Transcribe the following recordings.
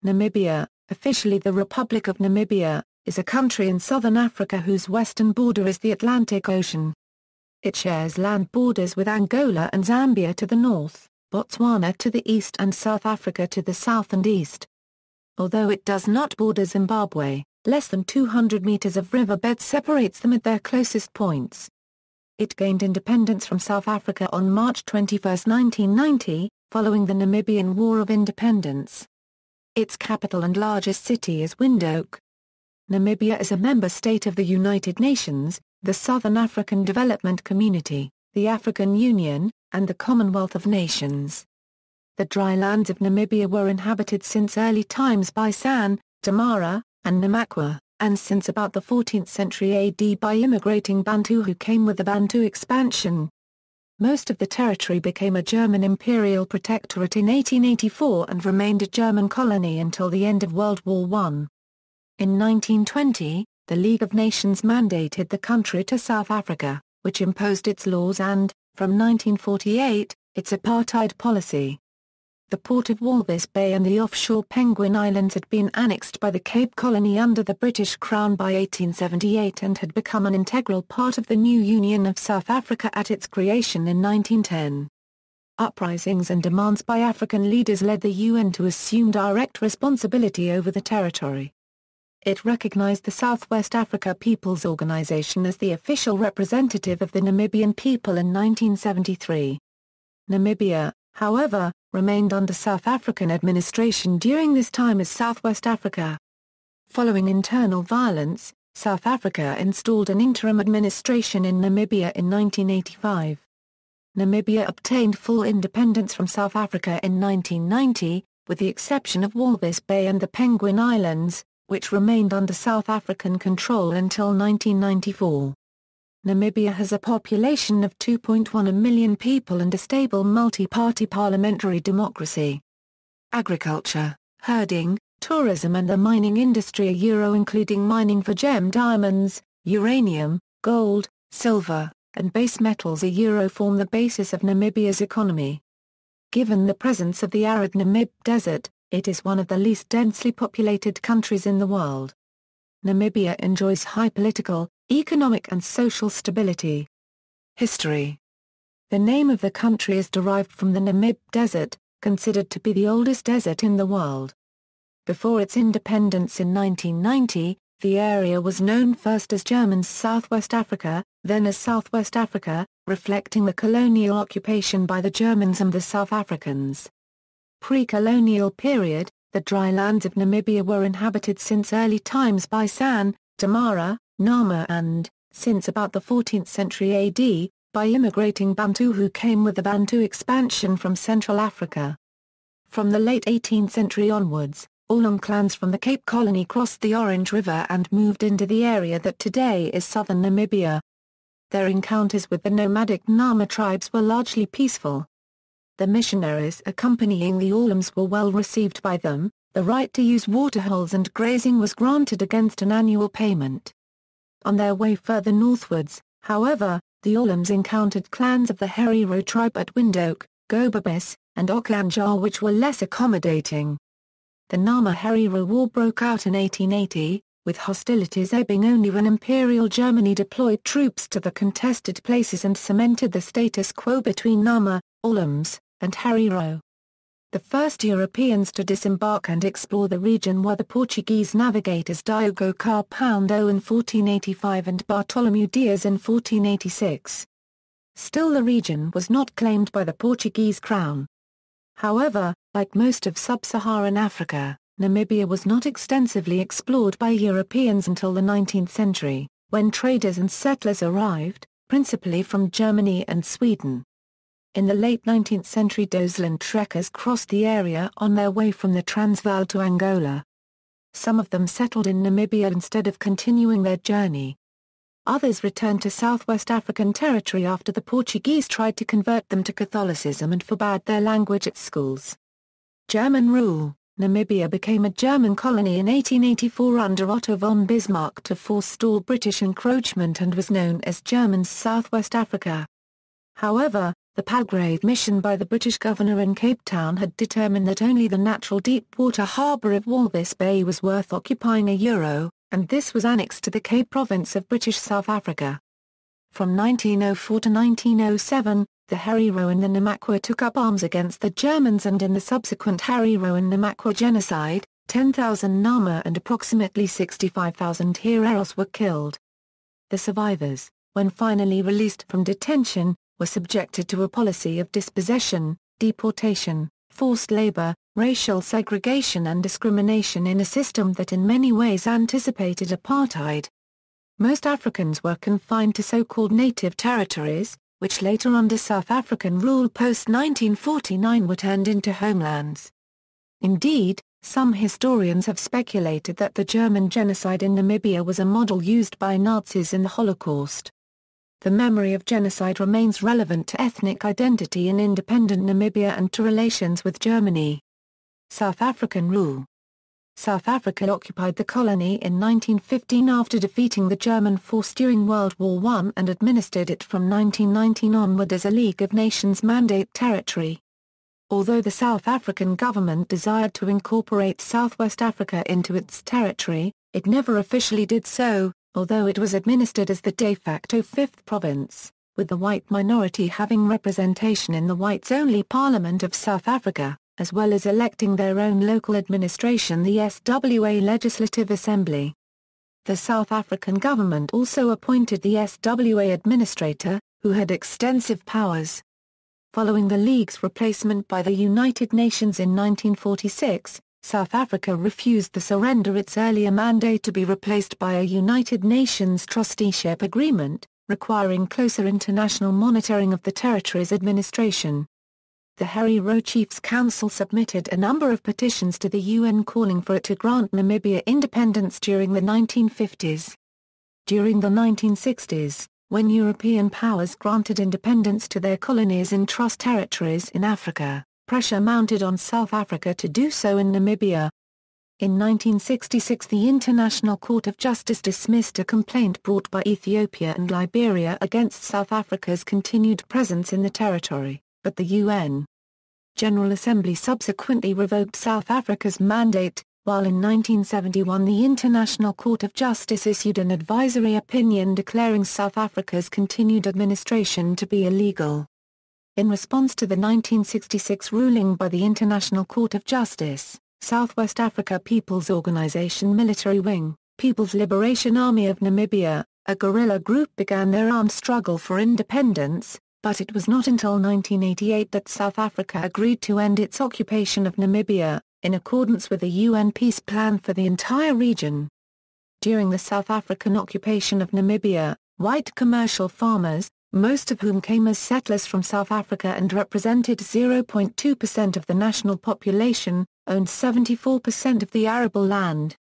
Namibia, officially the Republic of Namibia, is a country in southern Africa whose western border is the Atlantic Ocean. It shares land borders with Angola and Zambia to the north, Botswana to the east and South Africa to the south and east. Although it does not border Zimbabwe, less than 200 meters of riverbed separates them at their closest points. It gained independence from South Africa on March 21, 1990, following the Namibian War of Independence. Its capital and largest city is Windhoek. Namibia is a member state of the United Nations, the Southern African Development Community, the African Union, and the Commonwealth of Nations. The dry lands of Namibia were inhabited since early times by San, Damara, and Namaqua, and since about the 14th century AD by immigrating Bantu who came with the Bantu expansion. Most of the territory became a German Imperial protectorate in 1884 and remained a German colony until the end of World War I. In 1920, the League of Nations mandated the country to South Africa, which imposed its laws and, from 1948, its apartheid policy. The port of Walvis Bay and the offshore Penguin Islands had been annexed by the Cape Colony under the British Crown by 1878 and had become an integral part of the new Union of South Africa at its creation in 1910. Uprisings and demands by African leaders led the UN to assume direct responsibility over the territory. It recognized the Southwest Africa People's Organization as the official representative of the Namibian people in 1973. Namibia, however, remained under South African administration during this time as Southwest Africa. Following internal violence, South Africa installed an interim administration in Namibia in 1985. Namibia obtained full independence from South Africa in 1990, with the exception of Walvis Bay and the Penguin Islands, which remained under South African control until 1994. Namibia has a population of 2.1 million people and a stable multi-party parliamentary democracy. Agriculture, herding, tourism and the mining industry including mining for gem diamonds, uranium, gold, silver, and base metals form the basis of Namibia's economy. Given the presence of the arid Namib Desert, it is one of the least densely populated countries in the world. Namibia enjoys high political, economic and social stability. History. The name of the country is derived from the Namib Desert, considered to be the oldest desert in the world. Before its independence in 1990, the area was known first as German's Southwest Africa, then as Southwest Africa, reflecting the colonial occupation by the Germans and the South Africans. Pre-colonial period, the dry lands of Namibia were inhabited since early times by San, Damara, Nama and, since about the 14th century AD, by immigrating Bantu who came with the Bantu expansion from Central Africa. From the late 18th century onwards, Oolong clans from the Cape Colony crossed the Orange River and moved into the area that today is southern Namibia. Their encounters with the nomadic Nama tribes were largely peaceful. The missionaries accompanying the Oolums were well received by them, the right to use waterholes and grazing was granted against an annual payment. On their way further northwards, however, the Oolums encountered clans of the Herero tribe at Windhoek, Gobabis, and Oklanjar which were less accommodating. The Nama-Herero War broke out in 1880, with hostilities ebbing only when Imperial Germany deployed troops to the contested places and cemented the status quo between Nama, Oolums, and Herero. The first Europeans to disembark and explore the region were the Portuguese navigators Diogo Carpão in 1485 and Bartolomeu Dias in 1486. Still the region was not claimed by the Portuguese crown. However, like most of sub-Saharan Africa, Namibia was not extensively explored by Europeans until the 19th century, when traders and settlers arrived, principally from Germany and Sweden. In the late 19th century Dozeland trekkers crossed the area on their way from the Transvaal to Angola. Some of them settled in Namibia instead of continuing their journey. Others returned to Southwest African territory after the Portuguese tried to convert them to Catholicism and forbade their language at schools. German rule. Namibia became a German colony in 1884 under Otto von Bismarck to forestall British encroachment and was known as German's Southwest Africa. However, The Palgrave mission by the British governor in Cape Town had determined that only the natural deep-water harbour of Walvis Bay was worth occupying €1, and this was annexed to the Cape Province of British South Africa. From 1904 to 1907, the Herero and the Namaqua took up arms against the Germans, and in the subsequent Herero and Namaqua genocide, 10,000 Nama and approximately 65,000 Hereros were killed. The survivors, when finally released from detention, were subjected to a policy of dispossession, deportation, forced labor, racial segregation and discrimination in a system that in many ways anticipated apartheid. Most Africans were confined to so-called native territories, which later under South African rule post-1949 were turned into homelands. Indeed, some historians have speculated that the German genocide in Namibia was a model used by Nazis in the Holocaust. The memory of genocide remains relevant to ethnic identity in independent Namibia and to relations with Germany. South African rule. South Africa occupied the colony in 1915 after defeating the German force during World War I and administered it from 1919 onward as a League of Nations mandate territory. Although the South African government desired to incorporate Southwest Africa into its territory, it never officially did so, although it was administered as the de facto fifth province, with the white minority having representation in the whites-only Parliament of South Africa, as well as electing their own local administration, the SWA Legislative Assembly. The South African government also appointed the SWA administrator, who had extensive powers. Following the League's replacement by the United Nations in 1946, South Africa refused to surrender its earlier mandate to be replaced by a United Nations trusteeship agreement, requiring closer international monitoring of the territory's administration. The Herero Chiefs Council submitted a number of petitions to the UN calling for it to grant Namibia independence during the 1950s. During the 1960s, when European powers granted independence to their colonies and trust territories in Africa, pressure mounted on South Africa to do so in Namibia. In 1966 the International Court of Justice dismissed a complaint brought by Ethiopia and Liberia against South Africa's continued presence in the territory, but the UN General Assembly subsequently revoked South Africa's mandate, while in 1971 the International Court of Justice issued an advisory opinion declaring South Africa's continued administration to be illegal. In response to the 1966 ruling by the International Court of Justice, Southwest Africa People's Organization Military Wing, People's Liberation Army of Namibia, a guerrilla group, began their armed struggle for independence, but it was not until 1988 that South Africa agreed to end its occupation of Namibia, in accordance with the UN peace plan for the entire region. During the South African occupation of Namibia, white commercial farmers, most of whom came as settlers from South Africa and represented 0.2% of the national population, owned 74% of the arable land.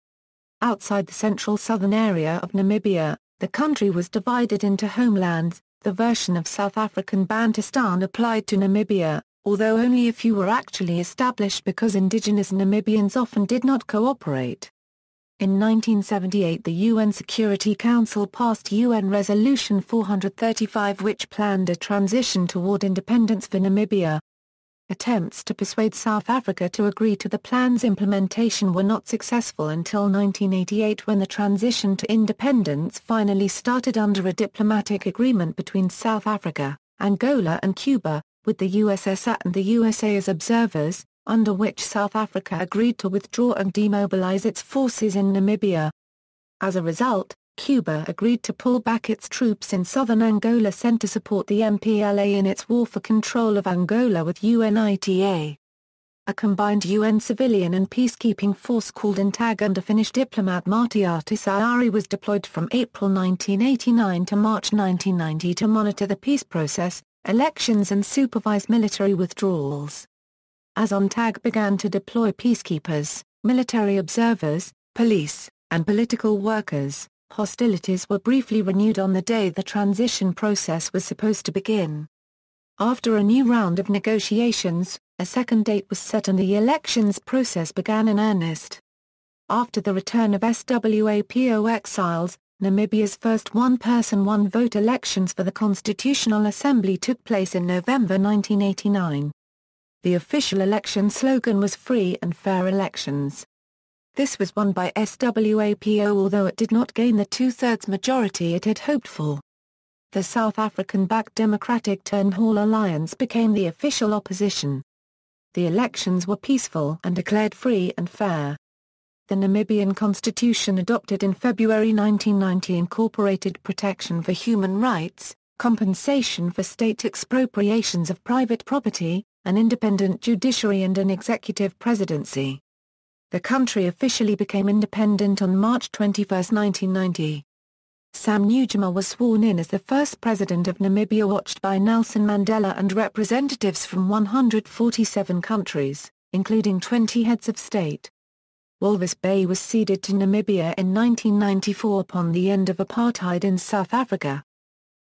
Outside the central southern area of Namibia, the country was divided into homelands. The version of South African Bantustan applied to Namibia, although only a few were actually established because indigenous Namibians often did not cooperate. In 1978 the UN Security Council passed UN Resolution 435 which planned a transition toward independence for Namibia. Attempts to persuade South Africa to agree to the plan's implementation were not successful until 1988 when the transition to independence finally started under a diplomatic agreement between South Africa, Angola and Cuba, with the USSR and the USA as observers, under which South Africa agreed to withdraw and demobilize its forces in Namibia. As a result, Cuba agreed to pull back its troops in southern Angola sent to support the MPLA in its war for control of Angola with UNITA. A combined UN civilian and peacekeeping force called INTAG under Finnish diplomat Martti Ahtisaari was deployed from April 1989 to March 1990 to monitor the peace process, elections and supervise military withdrawals. As INTAG began to deploy peacekeepers, military observers, police, and political workers, hostilities were briefly renewed on the day the transition process was supposed to begin. After a new round of negotiations, a second date was set and the elections process began in earnest. After the return of SWAPO exiles, Namibia's first one-person one-vote elections for the Constitutional Assembly took place in November 1989. The official election slogan was "Free and Fair Elections." This was won by SWAPO, although it did not gain the two-thirds majority it had hoped for. The South African-backed Democratic Turn Hall Alliance became the official opposition. The elections were peaceful and declared free and fair. The Namibian constitution adopted in February 1990 incorporated protection for human rights, compensation for state expropriations of private property, an independent judiciary and an executive presidency. The country officially became independent on March 21, 1990. Sam Nujoma was sworn in as the first president of Namibia, watched by Nelson Mandela and representatives from 147 countries, including 20 heads of state. Walvis Bay was ceded to Namibia in 1994 upon the end of apartheid in South Africa.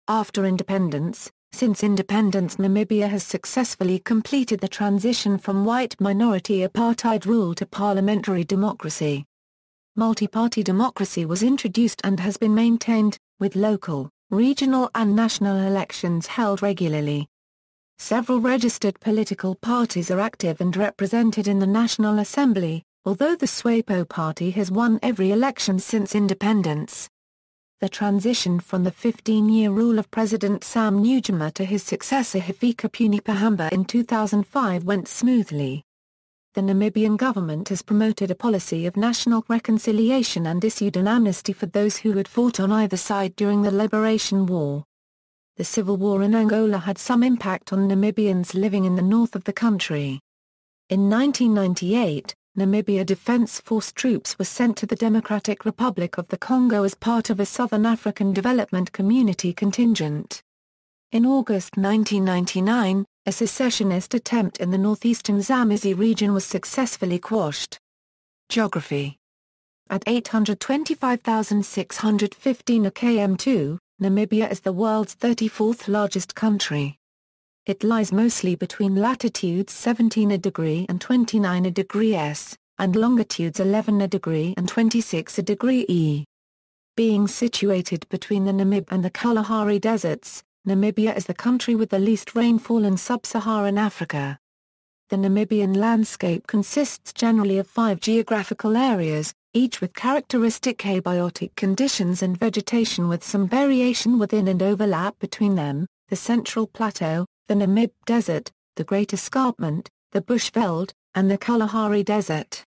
After independence, Since independence, Namibia has successfully completed the transition from white minority apartheid rule to parliamentary democracy. Multi-party democracy was introduced and has been maintained, with local, regional and national elections held regularly. Several registered political parties are active and represented in the National Assembly, although the SWAPO party has won every election since independence. The transition from the 15-year rule of President Sam Nujoma to his successor Hifikepunye Pohamba in 2005 went smoothly. The Namibian government has promoted a policy of national reconciliation and issued an amnesty for those who had fought on either side during the Liberation War. The civil war in Angola had some impact on Namibians living in the north of the country. In 1998, Namibia Defence Force troops were sent to the Democratic Republic of the Congo as part of a Southern African Development Community contingent. In August 1999, a secessionist attempt in the northeastern Zambezi region was successfully quashed. Geography. At 825,615 km², Namibia is the world's 34th largest country. It lies mostly between latitudes 17° and 29° S, and longitudes 11° and 26° E. Being situated between the Namib and the Kalahari deserts, Namibia is the country with the least rainfall in sub-Saharan Africa. The Namibian landscape consists generally of 5 geographical areas, each with characteristic abiotic conditions and vegetation with some variation within and overlap between them: the Central Plateau, the Namib Desert, the Great Escarpment, the Bushveld, and the Kalahari Desert.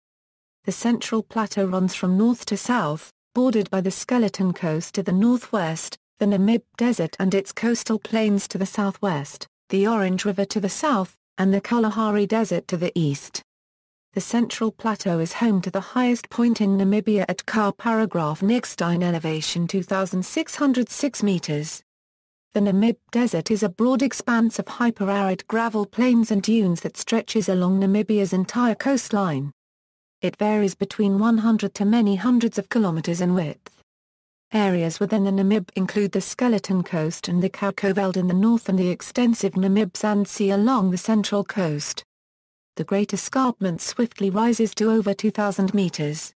The Central Plateau runs from north to south, bordered by the Skeleton Coast to the northwest, the Namib Desert and its coastal plains to the southwest, the Orange River to the south, and the Kalahari Desert to the east. The Central Plateau is home to the highest point in Namibia at Ka-Paragraph-Nigstein elevation 2,606 meters. The Namib Desert is a broad expanse of hyper-arid gravel plains and dunes that stretches along Namibia's entire coastline. It varies between 100 to many hundreds of kilometers in width. Areas within the Namib include the Skeleton Coast and the Kakoveld in the north and the extensive Namib Sand Sea along the central coast. The Great Escarpment swiftly rises to over 2,000 meters.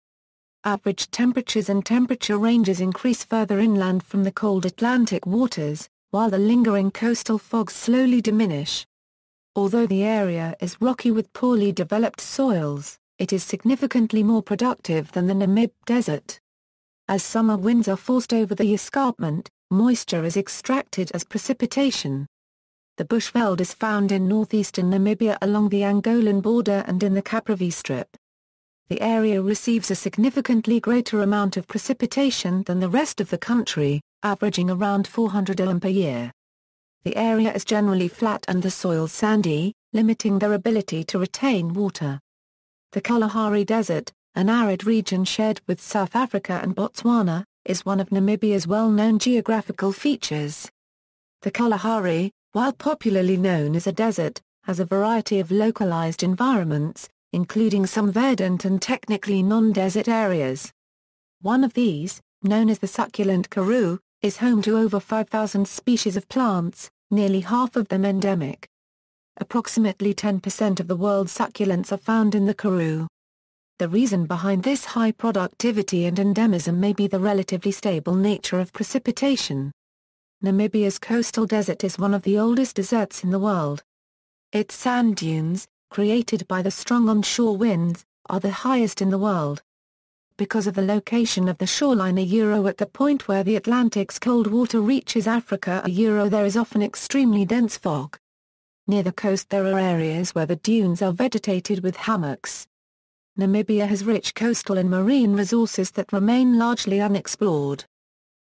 Average temperatures and temperature ranges increase further inland from the cold Atlantic waters, while the lingering coastal fogs slowly diminish. Although the area is rocky with poorly developed soils, it is significantly more productive than the Namib Desert. As summer winds are forced over the escarpment, moisture is extracted as precipitation. The Bushveld is found in northeastern Namibia along the Angolan border and in the Caprivi Strip. The area receives a significantly greater amount of precipitation than the rest of the country, averaging around 400 mm per year. The area is generally flat and the soil sandy, limiting their ability to retain water. The Kalahari Desert, an arid region shared with South Africa and Botswana, is one of Namibia's well-known geographical features. The Kalahari, while popularly known as a desert, has a variety of localized environments, including some verdant and technically non-desert areas. One of these, known as the succulent karoo, is home to over 5,000 species of plants, nearly half of them endemic. Approximately 10% of the world's succulents are found in the karoo. The reason behind this high productivity and endemism may be the relatively stable nature of precipitation. Namibia's coastal desert is one of the oldest deserts in the world. Its sand dunes, created by the strong onshore winds, are the highest in the world. Because of the location of the shoreline at the point where the Atlantic's cold water reaches Africa there is often extremely dense fog. Near the coast there are areas where the dunes are vegetated with hammocks. Namibia has rich coastal and marine resources that remain largely unexplored.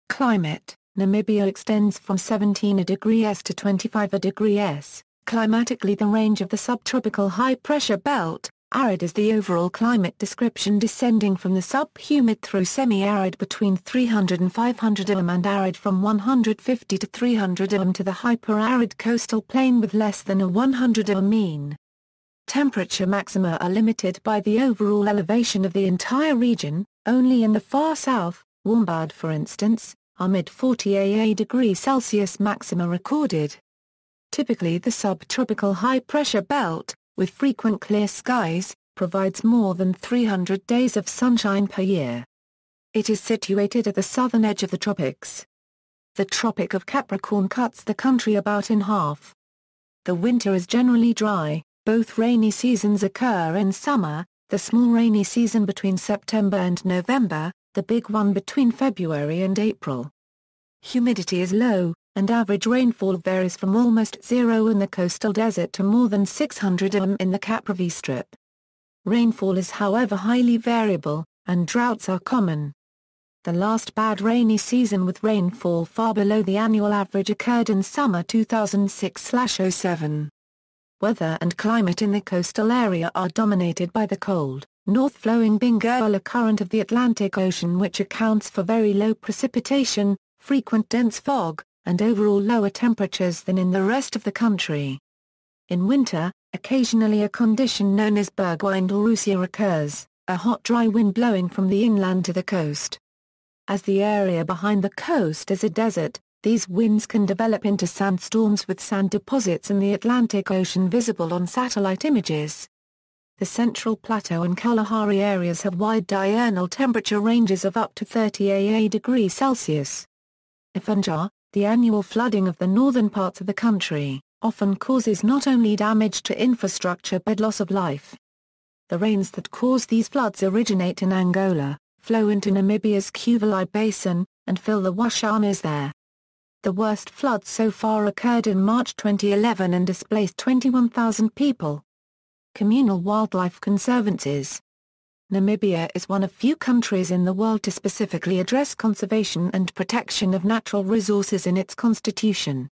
Climate: Namibia extends from 17 degrees S to 25 degrees S. Climatically, the range of the subtropical high-pressure belt, arid is the overall climate description, descending from the subhumid through semi-arid between 300 and 500 mm and arid from 150 to 300 mm to the hyper-arid coastal plain with less than a 100 mm mean. Temperature maxima are limited by the overall elevation of the entire region. Only in the far south, Warmbad for instance, are mid-40 degrees Celsius maxima recorded. Typically the subtropical high-pressure belt, with frequent clear skies, provides more than 300 days of sunshine per year. It is situated at the southern edge of the tropics. The Tropic of Capricorn cuts the country about in half. The winter is generally dry. Both rainy seasons occur in summer, the small rainy season between September and November, the big one between February and April. Humidity is low, and average rainfall varies from almost zero in the coastal desert to more than 600 mm in the Caprivi Strip. Rainfall is however highly variable, and droughts are common. The last bad rainy season with rainfall far below the annual average occurred in summer 2006/07. Weather and climate in the coastal area are dominated by the cold, north-flowing Benguela current of the Atlantic Ocean, which accounts for very low precipitation, frequent dense fog, and overall lower temperatures than in the rest of the country. In winter, occasionally a condition known as bergwind or usia occurs, a hot dry wind blowing from the inland to the coast. As the area behind the coast is a desert, these winds can develop into sandstorms with sand deposits in the Atlantic Ocean visible on satellite images. The Central Plateau and Kalahari areas have wide diurnal temperature ranges of up to 30 degrees Celsius. Ifanja, the annual flooding of the northern parts of the country, often causes not only damage to infrastructure but loss of life. The rains that cause these floods originate in Angola, flow into Namibia's Kuvali Basin, and fill the washamas there. The worst floods so far occurred in March 2011 and displaced 21,000 people. Communal wildlife conservancies. Namibia is one of few countries in the world to specifically address conservation and protection of natural resources in its constitution.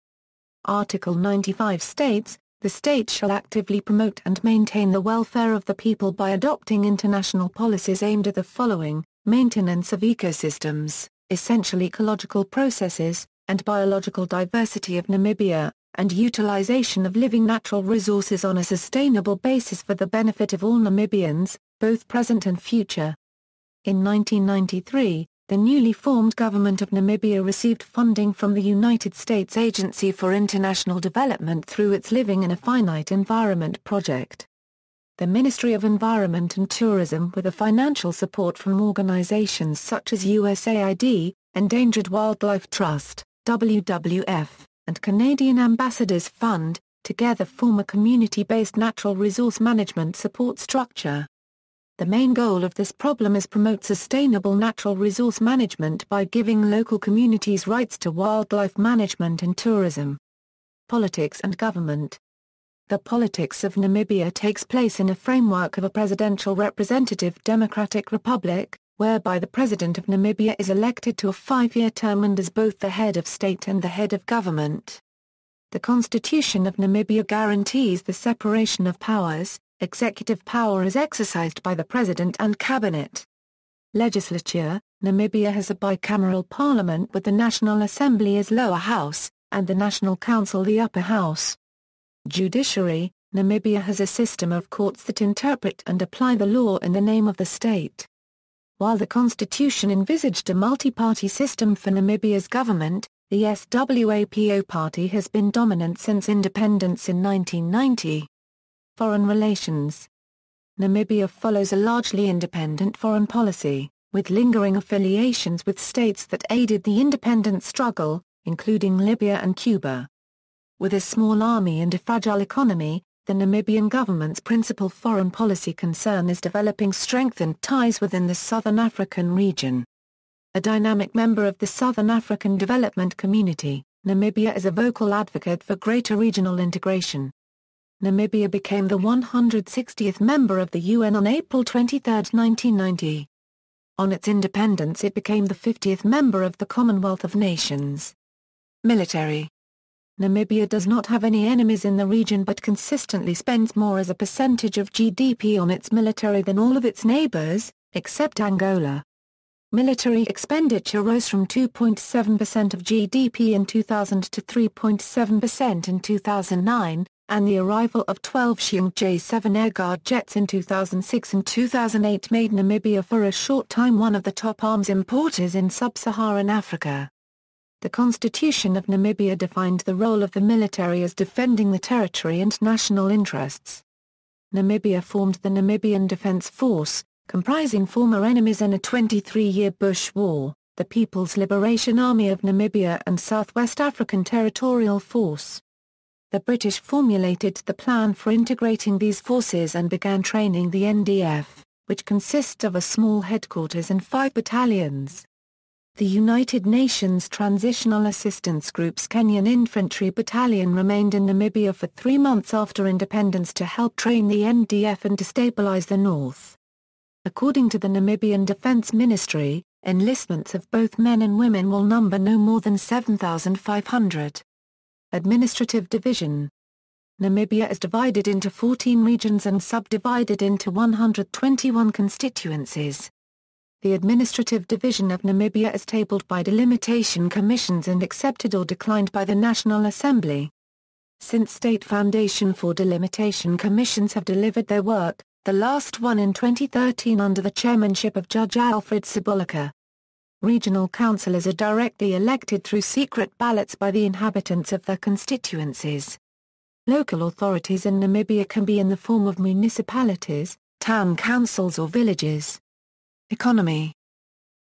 Article 95 states, "The state shall actively promote and maintain the welfare of the people by adopting international policies aimed at the following: maintenance of ecosystems, essential ecological processes, and biological diversity of Namibia, and utilization of living natural resources on a sustainable basis for the benefit of all Namibians, both present and future." In 1993, the newly formed Government of Namibia received funding from the United States Agency for International Development through its Living in a Finite Environment project. The Ministry of Environment and Tourism, with a financial support from organizations such as USAID, Endangered Wildlife Trust, WWF, and Canadian Ambassadors Fund, together form a community-based natural resource management support structure. The main goal of this problem is promote sustainable natural resource management by giving local communities rights to wildlife management and tourism. Politics and government. The politics of Namibia takes place in a framework of a presidential representative democratic republic, whereby the President of Namibia is elected to a 5-year term and is both the head of state and the head of government. The Constitution of Namibia guarantees the separation of powers. Executive power is exercised by the President and Cabinet. Legislature: Namibia has a bicameral parliament with the National Assembly as lower house, and the National Council the upper house. Judiciary: Namibia has a system of courts that interpret and apply the law in the name of the state. While the constitution envisaged a multi-party system for Namibia's government, the SWAPO party has been dominant since independence in 1990. Foreign relations. Namibia follows a largely independent foreign policy, with lingering affiliations with states that aided the independence struggle, including Libya and Cuba. With a small army and a fragile economy, the Namibian government's principal foreign policy concern is developing strengthened ties within the Southern African region. A dynamic member of the Southern African Development Community, Namibia is a vocal advocate for greater regional integration. Namibia became the 160th member of the UN on April 23, 1990. On its independence it became the 50th member of the Commonwealth of Nations. Military. Namibia does not have any enemies in the region but consistently spends more as a percentage of GDP on its military than all of its neighbors, except Angola. Military expenditure rose from 2.7% of GDP in 2000 to 3.7% in 2009, and the arrival of 12 Chinook J-7 Air Guard jets in 2006 and 2008 made Namibia for a short time one of the top arms importers in sub-Saharan Africa. The Constitution of Namibia defined the role of the military as defending the territory and national interests. Namibia formed the Namibian Defence Force, comprising former enemies in a 23-year bush war, the People's Liberation Army of Namibia and Southwest African Territorial Force. The British formulated the plan for integrating these forces and began training the NDF, which consists of a small headquarters and 5 battalions. The United Nations Transitional Assistance Group's Kenyan Infantry Battalion remained in Namibia for 3 months after independence to help train the NDF and destabilize the north. According to the Namibian Defense Ministry, enlistments of both men and women will number no more than 7,500. Administrative division. Namibia is divided into 14 regions and subdivided into 121 constituencies. The administrative division of Namibia is tabled by delimitation commissions and accepted or declined by the National Assembly. Since State Foundation for Delimitation Commissions have delivered their work, the last one in 2013 under the chairmanship of Judge Alfred Sibolaka. Regional councillors are directly elected through secret ballots by the inhabitants of their constituencies. Local authorities in Namibia can be in the form of municipalities, town councils or villages. Economy.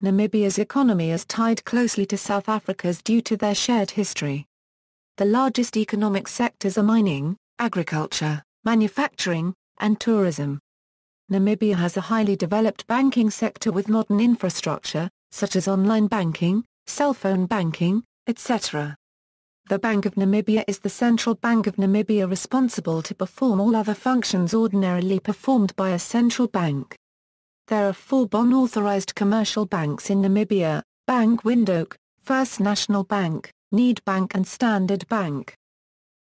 Namibia's economy is tied closely to South Africa's due to their shared history. The largest economic sectors are mining, agriculture, manufacturing, and tourism. Namibia has a highly developed banking sector with modern infrastructure, such as online banking, cell phone banking, etc. The Bank of Namibia is the central bank of Namibia responsible to perform all other functions ordinarily performed by a central bank. There are 4 bond-authorized commercial banks in Namibia: Bank Windhoek, First National Bank, Nedbank and Standard Bank.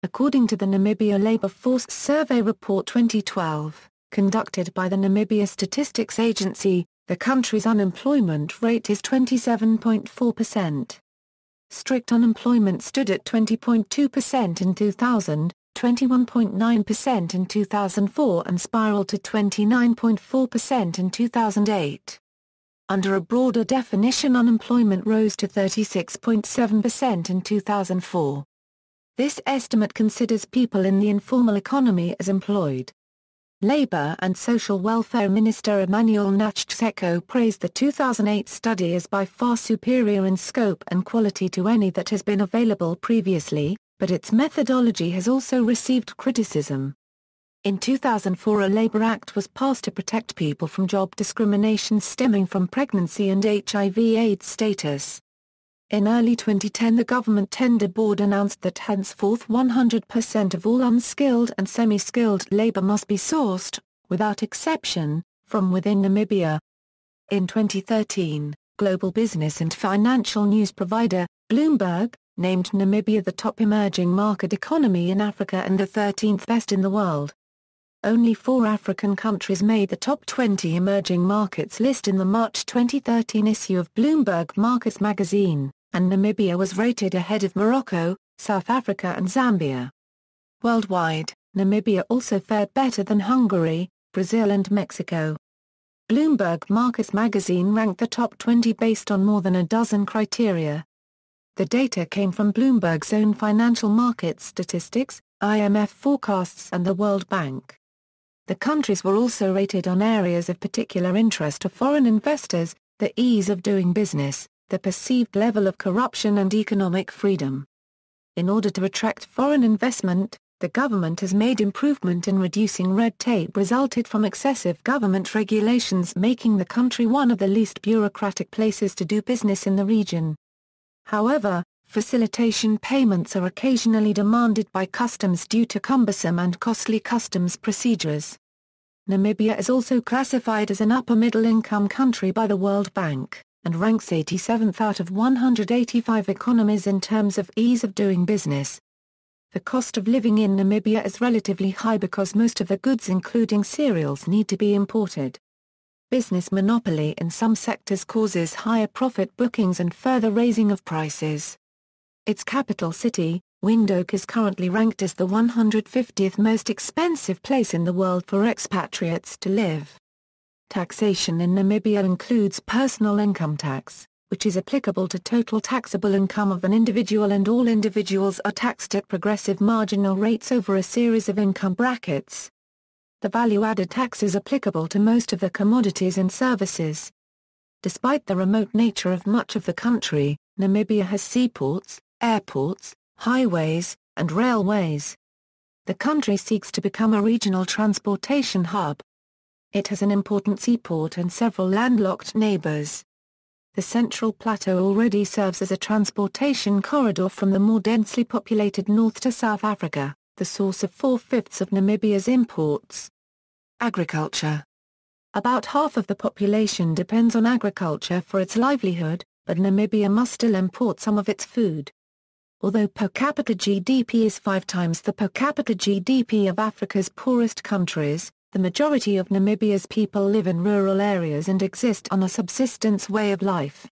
According to the Namibia Labour Force Survey Report 2012, conducted by the Namibia Statistics Agency, the country's unemployment rate is 27.4%. Strict unemployment stood at 20.2% in 2000, 21.9% in 2004 and spiraled to 29.4% in 2008. Under a broader definition, unemployment rose to 36.7% in 2004. This estimate considers people in the informal economy as employed. Labour and Social Welfare Minister Emmanuel Nachtseko praised the 2008 study as by far superior in scope and quality to any that has been available previously, but its methodology has also received criticism. In 2004, a Labour Act was passed to protect people from job discrimination stemming from pregnancy and HIV/AIDS status. In early 2010, the Government Tender Board announced that henceforth 100% of all unskilled and semi-skilled labour must be sourced, without exception, from within Namibia. In 2013, global business and financial news provider, Bloomberg, named Namibia the top emerging market economy in Africa and the 13th best in the world. Only 4 African countries made the top 20 emerging markets list in the March 2013 issue of Bloomberg Markets magazine, and Namibia was rated ahead of Morocco, South Africa and Zambia. Worldwide, Namibia also fared better than Hungary, Brazil and Mexico. Bloomberg Markets magazine ranked the top 20 based on more than a dozen criteria. The data came from Bloomberg's own financial market statistics, IMF forecasts and the World Bank. The countries were also rated on areas of particular interest to foreign investors: the ease of doing business, the perceived level of corruption and economic freedom. In order to attract foreign investment, the government has made improvement in reducing red tape resulted from excessive government regulations, making the country one of the least bureaucratic places to do business in the region. However, facilitation payments are occasionally demanded by customs due to cumbersome and costly customs procedures. Namibia is also classified as an upper-middle-income country by the World Bank, and ranks 87th out of 185 economies in terms of ease of doing business. The cost of living in Namibia is relatively high because most of the goods including cereals need to be imported. Business monopoly in some sectors causes higher profit bookings and further raising of prices. Its capital city, Windhoek, is currently ranked as the 150th most expensive place in the world for expatriates to live. Taxation in Namibia includes personal income tax, which is applicable to total taxable income of an individual, and all individuals are taxed at progressive marginal rates over a series of income brackets. The value-added tax is applicable to most of the commodities and services. Despite the remote nature of much of the country, Namibia has seaports, airports, highways, and railways. The country seeks to become a regional transportation hub. It has an important seaport and several landlocked neighbors. The Central Plateau already serves as a transportation corridor from the more densely populated north to South Africa, the source of 4/5 of Namibia's imports. Agriculture. About half of the population depends on agriculture for its livelihood, but Namibia must still import some of its food. Although per capita GDP is 5 times the per capita GDP of Africa's poorest countries, the majority of Namibia's people live in rural areas and exist on a subsistence way of life.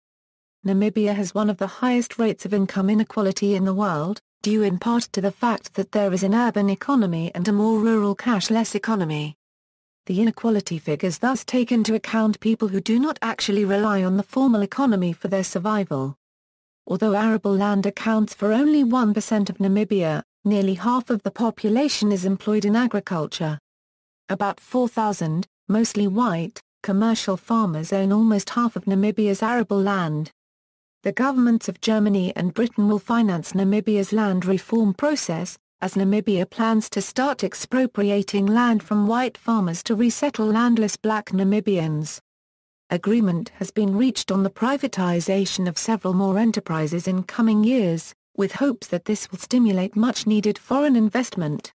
Namibia has one of the highest rates of income inequality in the world, due in part to the fact that there is an urban economy and a more rural cashless economy. The inequality figures thus take into account people who do not actually rely on the formal economy for their survival. Although arable land accounts for only 1% of Namibia, nearly half of the population is employed in agriculture. About 4,000, mostly white, commercial farmers own almost half of Namibia's arable land. The governments of Germany and Britain will finance Namibia's land reform process, as Namibia plans to start expropriating land from white farmers to resettle landless black Namibians. Agreement has been reached on the privatization of several more enterprises in coming years, with hopes that this will stimulate much-needed foreign investment.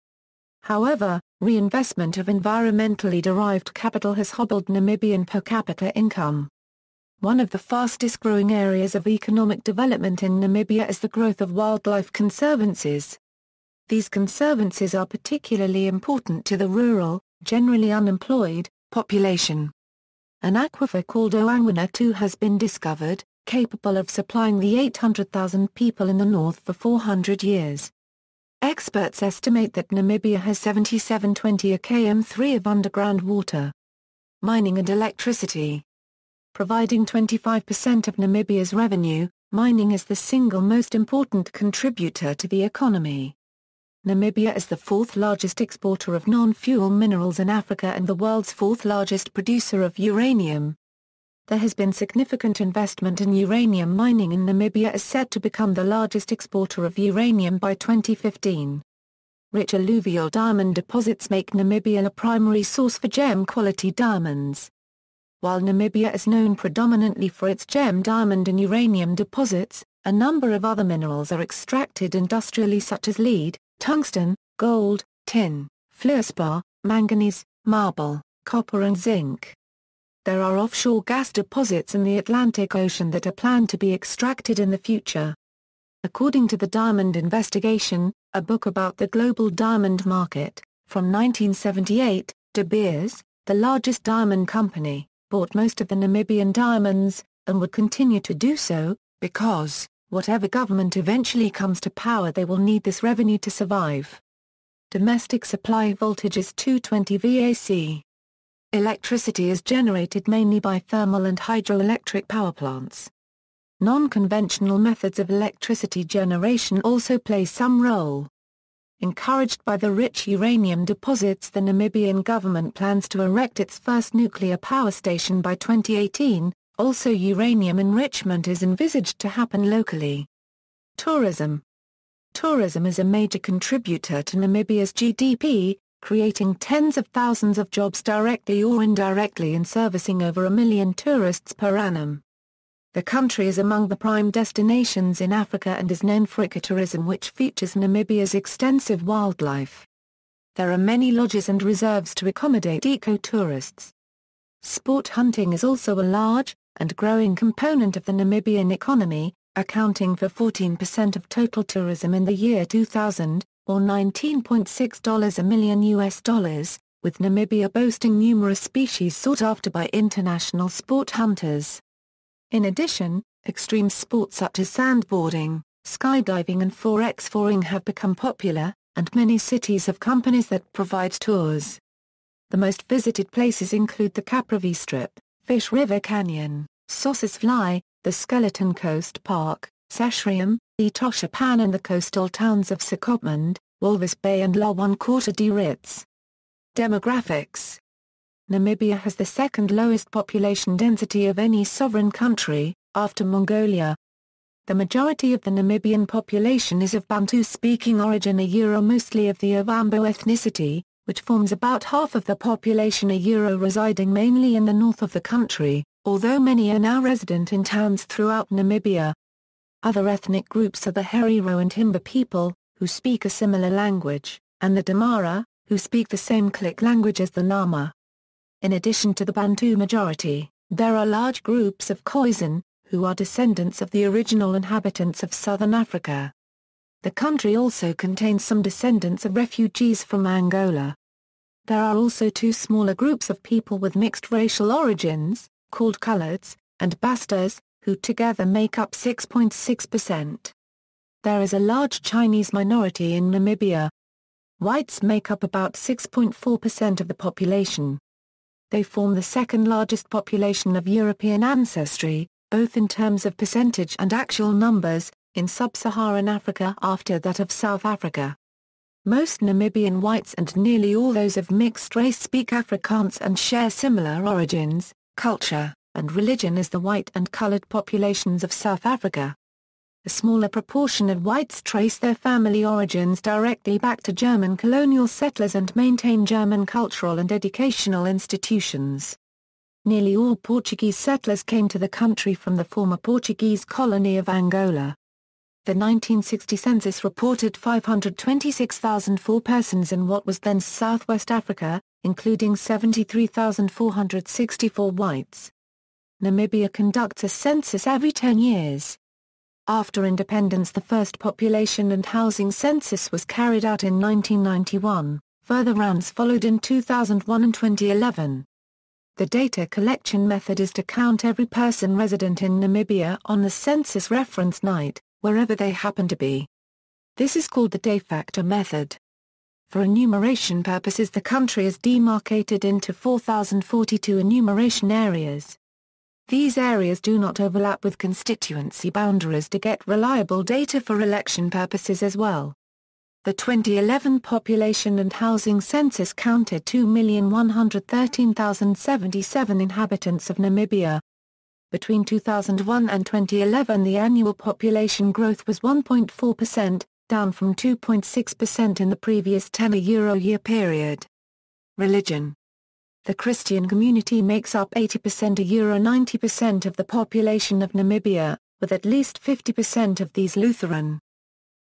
However, reinvestment of environmentally derived capital has hobbled Namibian per capita income. One of the fastest-growing areas of economic development in Namibia is the growth of wildlife conservancies. These conservancies are particularly important to the rural, generally unemployed, population. An aquifer called Oangwana 2 has been discovered, capable of supplying the 800,000 people in the north for 400 years. Experts estimate that Namibia has 7720 km3 of underground water. Mining and electricity. Providing 25% of Namibia's revenue, mining is the single most important contributor to the economy. Namibia is the fourth largest exporter of non-fuel minerals in Africa and the world's fourth largest producer of uranium. There has been significant investment in uranium mining, and Namibia is set to become the largest exporter of uranium by 2015. Rich alluvial diamond deposits make Namibia a primary source for gem-quality diamonds. While Namibia is known predominantly for its gem diamond and uranium deposits, a number of other minerals are extracted industrially, such as lead, tungsten, gold, tin, fluorspar, manganese, marble, copper and zinc. There are offshore gas deposits in the Atlantic Ocean that are planned to be extracted in the future. According to the Diamond Investigation, a book about the global diamond market, from 1978, De Beers, the largest diamond company, bought most of the Namibian diamonds, and would continue to do so, because, whatever government eventually comes to power, they will need this revenue to survive. Domestic supply voltage is 220 VAC. Electricity is generated mainly by thermal and hydroelectric power plants. Non-conventional methods of electricity generation also play some role. Encouraged by the rich uranium deposits, the Namibian government plans to erect its first nuclear power station by 2018. Also, uranium enrichment is envisaged to happen locally. Tourism. Tourism is a major contributor to Namibia's GDP, creating tens of thousands of jobs directly or indirectly and servicing over 1 million tourists per annum. The country is among the prime destinations in Africa and is known for ecotourism, which features Namibia's extensive wildlife. There are many lodges and reserves to accommodate eco-tourists. Sport hunting is also a large and growing component of the Namibian economy, accounting for 14% of total tourism in the year 2000, or $19.6 million US, with Namibia boasting numerous species sought after by international sport hunters. In addition, extreme sports such as sandboarding, skydiving and 4x4ing have become popular, and many cities have companies that provide tours. The most visited places include the Caprivi Strip, Fish River Canyon, Sossus Fly, the Skeleton Coast Park, Sashriam, Etosha Pan and the coastal towns of Sekopmund, Walvis Bay and La1/4 Demographics. Namibia has the second lowest population density of any sovereign country, after Mongolia. The majority of the Namibian population is of Bantu-speaking origin, mostly of the Ovambo ethnicity, which forms about half of the population, residing mainly in the north of the country, although many are now resident in towns throughout Namibia. Other ethnic groups are the Herero and Himba people, who speak a similar language, and the Damara, who speak the same click language as the Nama. In addition to the Bantu majority, there are large groups of Khoisan, who are descendants of the original inhabitants of southern Africa. The country also contains some descendants of refugees from Angola. There are also two smaller groups of people with mixed racial origins, called Coloreds, and Bastas, who together make up 6.6%. There is a large Chinese minority in Namibia. Whites make up about 6.4% of the population. They form the second largest population of European ancestry, both in terms of percentage and actual numbers, in sub-Saharan Africa after that of South Africa. Most Namibian whites and nearly all those of mixed race speak Afrikaans and share similar origins, culture, and religion as the white and colored populations of South Africa. A smaller proportion of whites trace their family origins directly back to German colonial settlers and maintain German cultural and educational institutions. Nearly all Portuguese settlers came to the country from the former Portuguese colony of Angola. The 1960 census reported 526,004 persons in what was then Southwest Africa, including 73,464 whites. Namibia conducts a census every 10 years. After independence, the first population and housing census was carried out in 1991, further rounds followed in 2001 and 2011. The data collection method is to count every person resident in Namibia on the census reference night, wherever they happen to be. This is called the de facto method. For enumeration purposes, the country is demarcated into 4,042 enumeration areas. These areas do not overlap with constituency boundaries to get reliable data for election purposes as well. The 2011 population and housing census counted 2,113,077 inhabitants of Namibia. Between 2001 and 2011, the annual population growth was 1.4%, down from 2.6% in the previous 10-year period. Religion. The Christian community makes up 80% to 90% of the population of Namibia, with at least 50% of these Lutheran.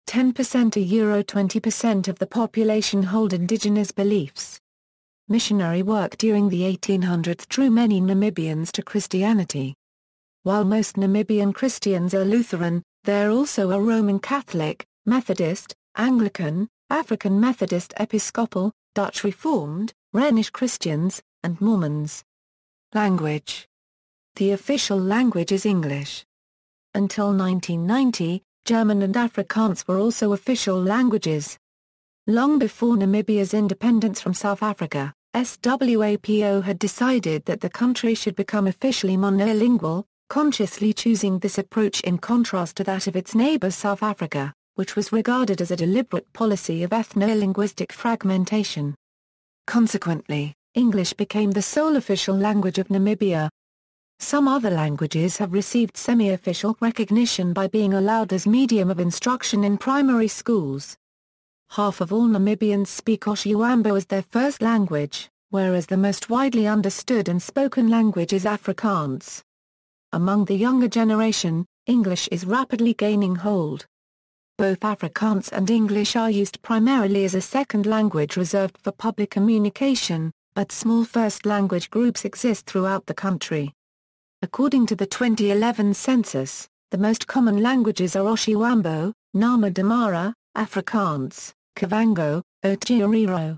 10% to 20% of the population hold indigenous beliefs. Missionary work during the 1800s drew many Namibians to Christianity. While most Namibian Christians are Lutheran, there also are Roman Catholic, Methodist, Anglican, African Methodist Episcopal, Dutch Reformed, Rhenish Christians, and Mormons. Language. The official language is English. Until 1990, German and Afrikaans were also official languages. Long before Namibia's independence from South Africa, SWAPO had decided that the country should become officially monolingual, consciously choosing this approach in contrast to that of its neighbor South Africa, which was regarded as a deliberate policy of ethno-linguistic fragmentation. Consequently, English became the sole official language of Namibia. Some other languages have received semi-official recognition by being allowed as medium of instruction in primary schools. Half of all Namibians speak Oshiwambo as their first language, whereas the most widely understood and spoken language is Afrikaans. Among the younger generation, English is rapidly gaining hold. Both Afrikaans and English are used primarily as a second language reserved for public communication, but small first language groups exist throughout the country. According to the 2011 census, the most common languages are Oshiwambo, Nama Damara, Afrikaans, Kavango, Otjiariro.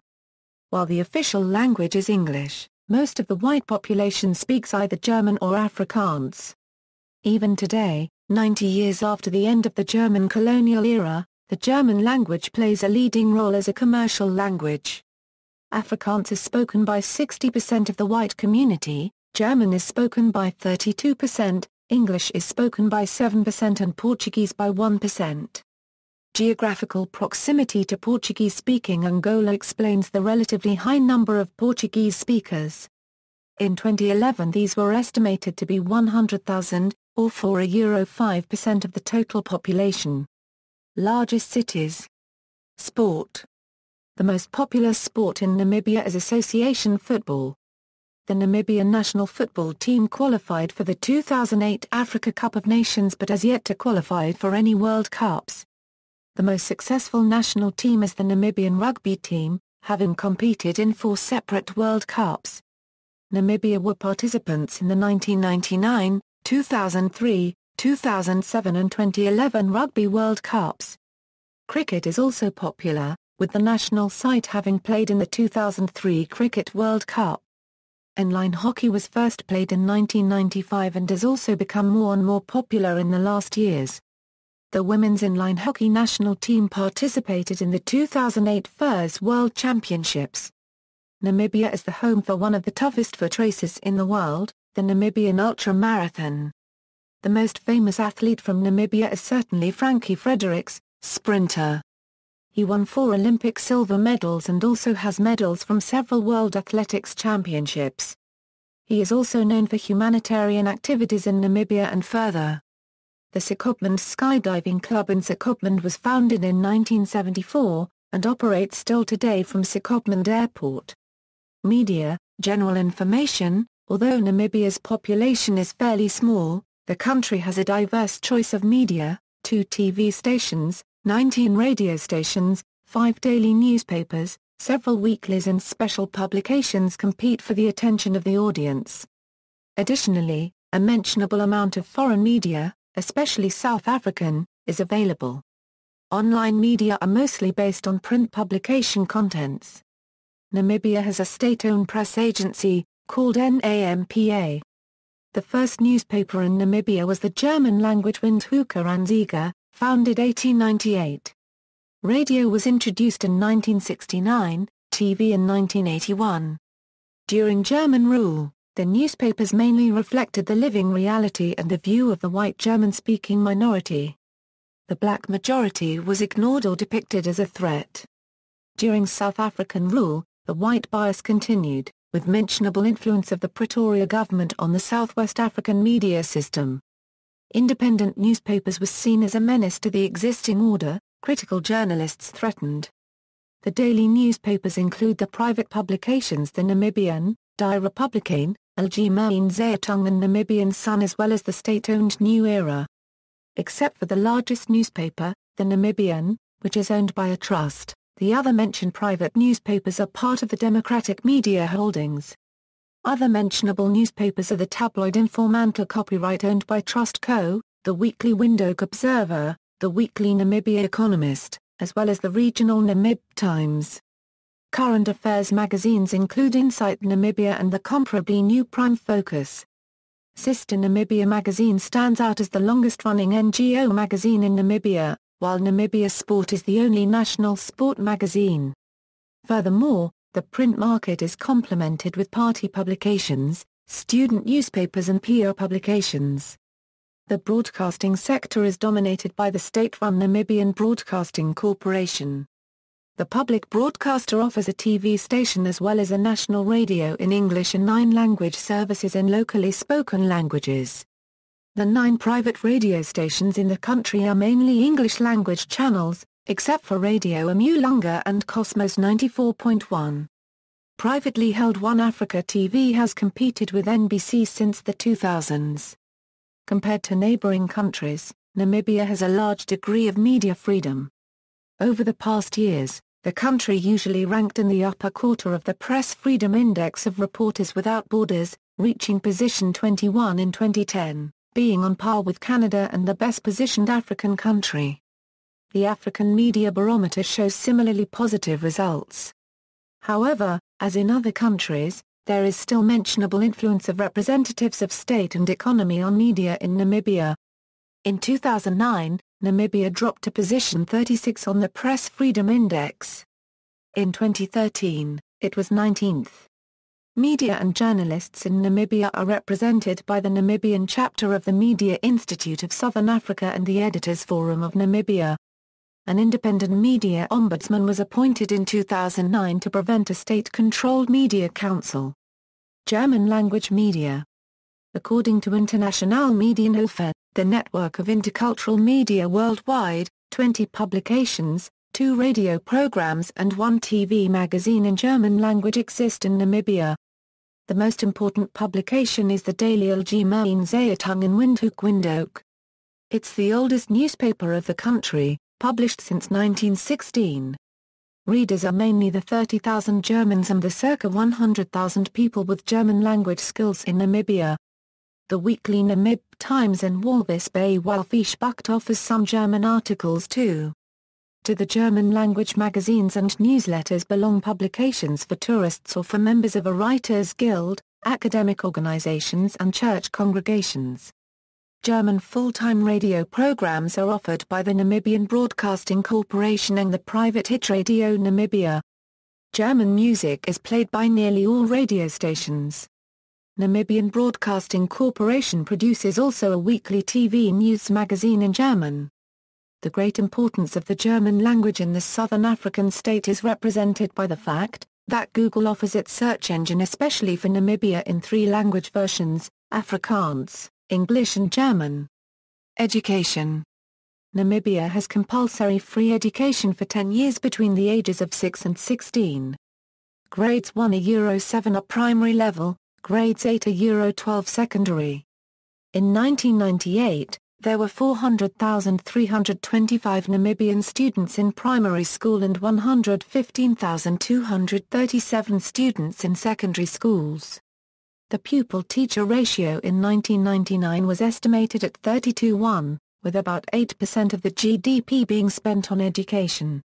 While the official language is English, most of the white population speaks either German or Afrikaans. Even today, 90 years after the end of the German colonial era, the German language plays a leading role as a commercial language. Afrikaans is spoken by 60% of the white community, German is spoken by 32%, English is spoken by 7% and Portuguese by 1%. Geographical proximity to Portuguese-speaking Angola explains the relatively high number of Portuguese speakers. In 2011 these were estimated to be 100,000, or for euro 5% of the total population. Largest cities. Sport. The most popular sport in Namibia is association football. The Namibian national football team qualified for the 2008 Africa Cup of Nations but has yet to qualify for any World Cups. The most successful national team is the Namibian rugby team, having competed in 4 separate World Cups. Namibia were participants in the 1999, 2003, 2007 and 2011 Rugby World Cups. Cricket is also popular, with the national side having played in the 2003 Cricket World Cup. Inline hockey was first played in 1995 and has also become more and more popular in the last years. The women's inline hockey national team participated in the 2008 FIRS World Championships. Namibia is the home for one of the toughest foot races in the world, the Namibian Ultra Marathon. The most famous athlete from Namibia is certainly Frankie Fredericks, sprinter. He won 4 Olympic silver medals and also has medals from several World Athletics Championships. He is also known for humanitarian activities in Namibia and further. The Sekopmund Skydiving Club in Sekopmund was founded in 1974, and operates still today from Sekopmund Airport. Media, general information. Although Namibia's population is fairly small, the country has a diverse choice of media, 2 TV stations, 19 radio stations, 5 daily newspapers, several weeklies and special publications compete for the attention of the audience. Additionally, a mentionable amount of foreign media, especially South African, is available. Online media are mostly based on print publication contents. Namibia has a state-owned press agency, called NAMPA. The first newspaper in Namibia was the German-language Windhoeker Anzeiger, founded 1898. Radio was introduced in 1969, TV in 1981. During German rule, the newspapers mainly reflected the living reality and the view of the white German-speaking minority. The black majority was ignored or depicted as a threat. During South African rule, the white bias continued, with mentionable influence of the Pretoria government on the Southwest African media system. Independent newspapers was seen as a menace to the existing order, critical journalists threatened. The daily newspapers include the private publications The Namibian, Die Republikane, Algemene Zeitung and Namibian Sun as well as the state-owned New Era. Except for the largest newspaper, The Namibian, which is owned by a trust, the other mentioned private newspapers are part of the Democratic Media Holdings. Other mentionable newspapers are the tabloid Informantel copyright owned by Trust Co., the weekly Windhoek Observer, the weekly Namibia Economist, as well as the regional Namib Times. Current affairs magazines include Insight Namibia and the comparably new Prime Focus. Sister Namibia magazine stands out as the longest-running NGO magazine in Namibia, while Namibia Sport is the only national sport magazine. Furthermore, the print market is complemented with party publications, student newspapers and peer publications. The broadcasting sector is dominated by the state-run Namibian Broadcasting Corporation. The public broadcaster offers a TV station as well as a national radio in English and 9 language services in locally spoken languages. The 9 private radio stations in the country are mainly English-language channels, except for Radio Umhlanga and Cosmos 94.1. Privately held One Africa TV has competed with NBC since the 2000s. Compared to neighboring countries, Namibia has a large degree of media freedom. Over the past years, the country usually ranked in the upper quarter of the Press Freedom Index of Reporters Without Borders, reaching position 21 in 2010, being on par with Canada and the best-positioned African country. The African Media Barometer shows similarly positive results. However, as in other countries, there is still mentionable influence of representatives of state and economy on media in Namibia. In 2009, Namibia dropped to position 36 on the Press Freedom Index. In 2013, it was 19th. Media and journalists in Namibia are represented by the Namibian chapter of the Media Institute of Southern Africa and the Editors Forum of Namibia. An independent media ombudsman was appointed in 2009 to prevent a state-controlled media council. German-language media. According to International Medienhilfe, the network of intercultural media worldwide, 20 publications, 2 radio programs and 1 TV magazine in German language exist in Namibia. The most important publication is the daily Algemene Zeitung in Windhoek, Windhoek. It's the oldest newspaper of the country, published since 1916. Readers are mainly the 30,000 Germans and the circa 100,000 people with German language skills in Namibia. The weekly Namib Times and Walvis Bay Walvisbucht offers some German articles too. To the German language magazines and newsletters belong publications for tourists or for members of a writers' guild, academic organizations and church congregations. German full-time radio programs are offered by the Namibian Broadcasting Corporation and the private Hitradio Namibia. German music is played by nearly all radio stations. Namibian Broadcasting Corporation produces also a weekly TV news magazine in German. The great importance of the German language in the southern African state is represented by the fact that Google offers its search engine especially for Namibia in 3 language versions, Afrikaans, English and German. Education. Namibia has compulsory free education for 10 years between the ages of 6 and 16. Grades 1 to Euro 7 are primary level, grades 8 to Euro 12 secondary. In 1998, there were 400,325 Namibian students in primary school and 115,237 students in secondary schools. The pupil-teacher ratio in 1999 was estimated at 30:1, with about 8% of the GDP being spent on education.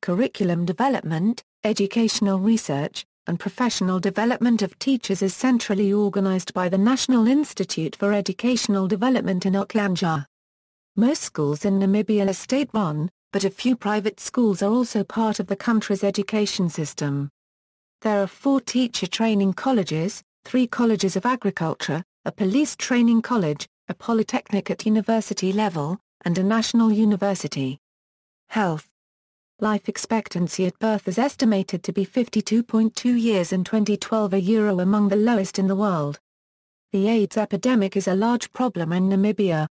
Curriculum development, educational research, and professional development of teachers is centrally organized by the National Institute for Educational Development in Auckland. Most schools in Namibia are state-run, but a few private schools are also part of the country's education system. There are 4 teacher training colleges, 3 colleges of agriculture, a police training college, a polytechnic at university level, and a national university. Health. Life expectancy at birth is estimated to be 52.2 years in 2012, among the lowest in the world. The AIDS epidemic is a large problem in Namibia.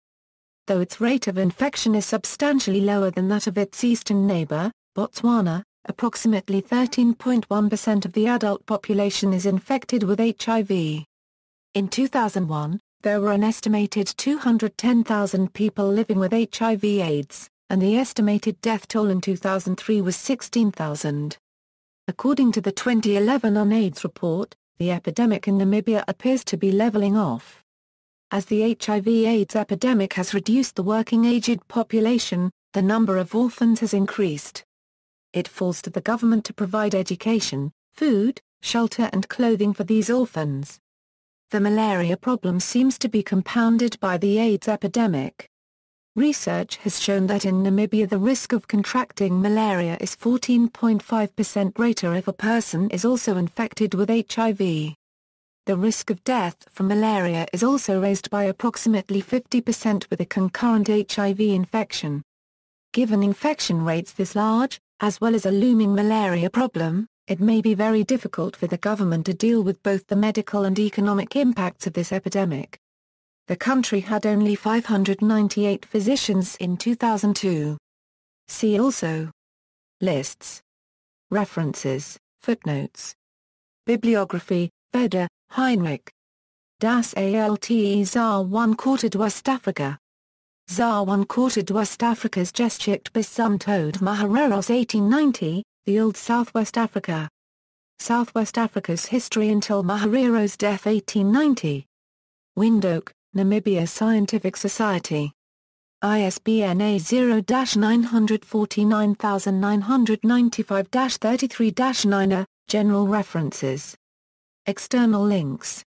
Though its rate of infection is substantially lower than that of its eastern neighbor, Botswana, approximately 13.1% of the adult population is infected with HIV. In 2001, there were an estimated 210,000 people living with HIV/AIDS, and the estimated death toll in 2003 was 16,000. According to the 2011 UNAIDS report, the epidemic in Namibia appears to be leveling off. As the HIV/AIDS epidemic has reduced the working-aged population, the number of orphans has increased. It falls to the government to provide education, food, shelter and clothing for these orphans. The malaria problem seems to be compounded by the AIDS epidemic. Research has shown that in Namibia the risk of contracting malaria is 14.5% greater if a person is also infected with HIV. The risk of death from malaria is also raised by approximately 50% with a concurrent HIV infection. Given infection rates this large, as well as a looming malaria problem, it may be very difficult for the government to deal with both the medical and economic impacts of this epidemic. The country had only 598 physicians in 2002. See also: Lists. References, footnotes. Bibliography, Veda, Heinrich. Das Alte Zar-1 West Africa. Zar-1 Westafrikas Geschichte bis zum Tod Mahareros 1890, The Old Southwest Africa. Southwest Africa's History until Maharero's Death 1890. Windhoek, Namibia Scientific Society. ISBN A0-949995-33-9. General references. External links.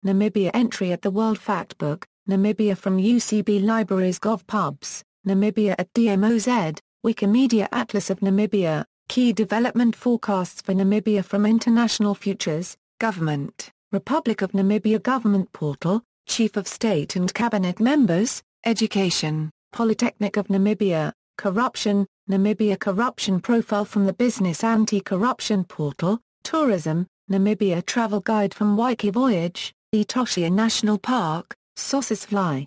Namibia entry at the World Factbook, Namibia from UCB Libraries GovPubs, Namibia at DMOZ, Wikimedia Atlas of Namibia, Key Development Forecasts for Namibia from International Futures, Government, Republic of Namibia Government Portal, Chief of State and Cabinet Members, Education, Polytechnic of Namibia, Corruption, Namibia Corruption Profile from the Business Anti-Corruption Portal, Tourism, Namibia Travel Guide from Wiki Voyage, Etosha National Park, Sossusvlei.